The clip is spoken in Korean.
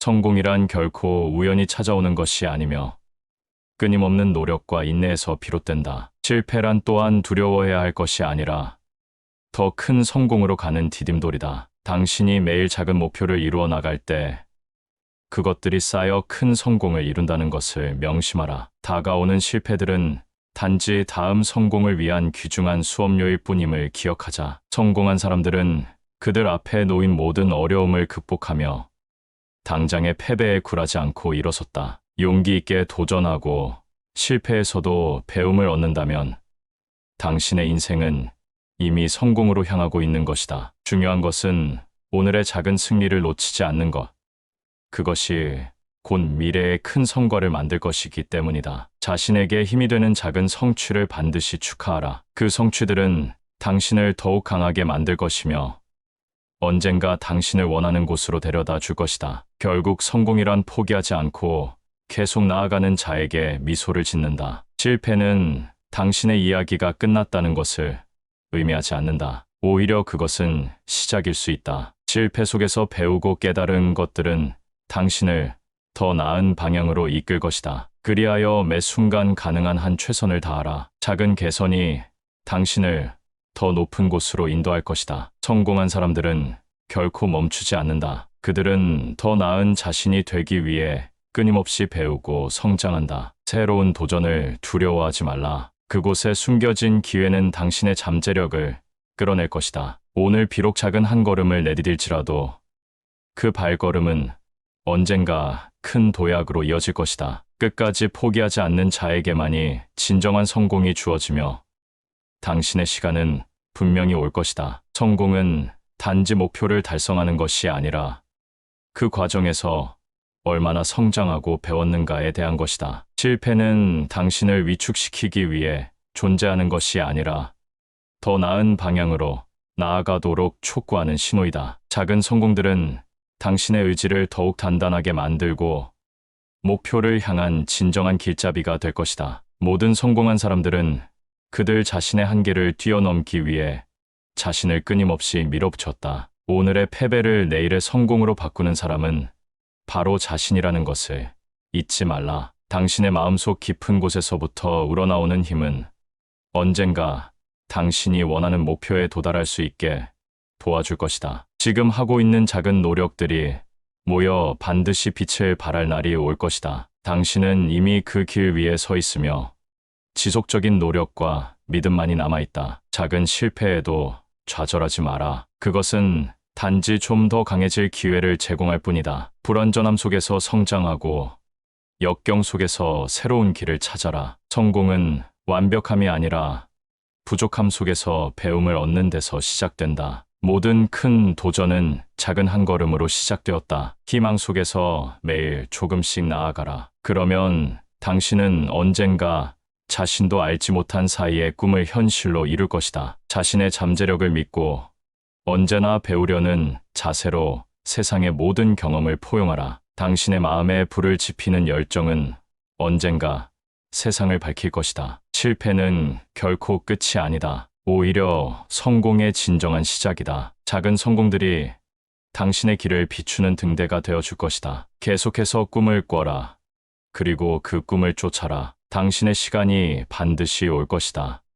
성공이란 결코 우연히 찾아오는 것이 아니며 끊임없는 노력과 인내에서 비롯된다. 실패란 또한 두려워해야 할 것이 아니라 더 큰 성공으로 가는 디딤돌이다. 당신이 매일 작은 목표를 이루어 나갈 때 그것들이 쌓여 큰 성공을 이룬다는 것을 명심하라. 다가오는 실패들은 단지 다음 성공을 위한 귀중한 수업료일 뿐임을 기억하자. 성공한 사람들은 그들 앞에 놓인 모든 어려움을 극복하며 당장의 패배에 굴하지 않고 일어섰다. 용기 있게 도전하고 실패에서도 배움을 얻는다면 당신의 인생은 이미 성공으로 향하고 있는 것이다. 중요한 것은 오늘의 작은 승리를 놓치지 않는 것. 그것이 곧 미래의 큰 성과를 만들 것이기 때문이다. 자신에게 힘이 되는 작은 성취를 반드시 축하하라. 그 성취들은 당신을 더욱 강하게 만들 것이며 언젠가 당신을 원하는 곳으로 데려다 줄 것이다. 결국 성공이란 포기하지 않고 계속 나아가는 자에게 미소를 짓는다. 실패는 당신의 이야기가 끝났다는 것을 의미하지 않는다. 오히려 그것은 시작일 수 있다. 실패 속에서 배우고 깨달은 것들은 당신을 더 나은 방향으로 이끌 것이다. 그리하여 매 순간 가능한 한 최선을 다하라. 작은 개선이 당신을 더 높은 곳으로 인도할 것이다. 성공한 사람들은 결코 멈추지 않는다. 그들은 더 나은 자신이 되기 위해 끊임없이 배우고 성장한다. 새로운 도전을 두려워하지 말라. 그곳에 숨겨진 기회는 당신의 잠재력을 끌어낼 것이다. 오늘 비록 작은 한 걸음을 내디딜지라도 그 발걸음은 언젠가 큰 도약으로 이어질 것이다. 끝까지 포기하지 않는 자에게만이 진정한 성공이 주어지며 당신의 시간은 분명히 올 것이다. 성공은 단지 목표를 달성하는 것이 아니라 그 과정에서 얼마나 성장하고 배웠는가에 대한 것이다. 실패는 당신을 위축시키기 위해 존재하는 것이 아니라 더 나은 방향으로 나아가도록 촉구하는 신호이다. 작은 성공들은 당신의 의지를 더욱 단단하게 만들고 목표를 향한 진정한 길잡이가 될 것이다. 모든 성공한 사람들은 그들 자신의 한계를 뛰어넘기 위해 자신을 끊임없이 밀어붙였다. 오늘의 패배를 내일의 성공으로 바꾸는 사람은 바로 자신이라는 것을 잊지 말라. 당신의 마음속 깊은 곳에서부터 우러나오는 힘은 언젠가 당신이 원하는 목표에 도달할 수 있게 도와줄 것이다. 지금 하고 있는 작은 노력들이 모여 반드시 빛을 발할 날이 올 것이다. 당신은 이미 그 길 위에 서 있으며 지속적인 노력과 믿음만이 남아있다. 작은 실패에도 좌절하지 마라. 그것은 단지 좀 더 강해질 기회를 제공할 뿐이다. 불완전함 속에서 성장하고 역경 속에서 새로운 길을 찾아라. 성공은 완벽함이 아니라 부족함 속에서 배움을 얻는 데서 시작된다. 모든 큰 도전은 작은 한 걸음으로 시작되었다. 희망 속에서 매일 조금씩 나아가라. 그러면 당신은 언젠가 자신도 알지 못한 사이에 꿈을 현실로 이룰 것이다. 자신의 잠재력을 믿고 언제나 배우려는 자세로 세상의 모든 경험을 포용하라. 당신의 마음에 불을 지피는 열정은 언젠가 세상을 밝힐 것이다. 실패는 결코 끝이 아니다. 오히려 성공의 진정한 시작이다. 작은 성공들이 당신의 길을 비추는 등대가 되어줄 것이다. 계속해서 꿈을 꿔라. 그리고 그 꿈을 쫓아라. 당신의 시간이 반드시 올 것이다.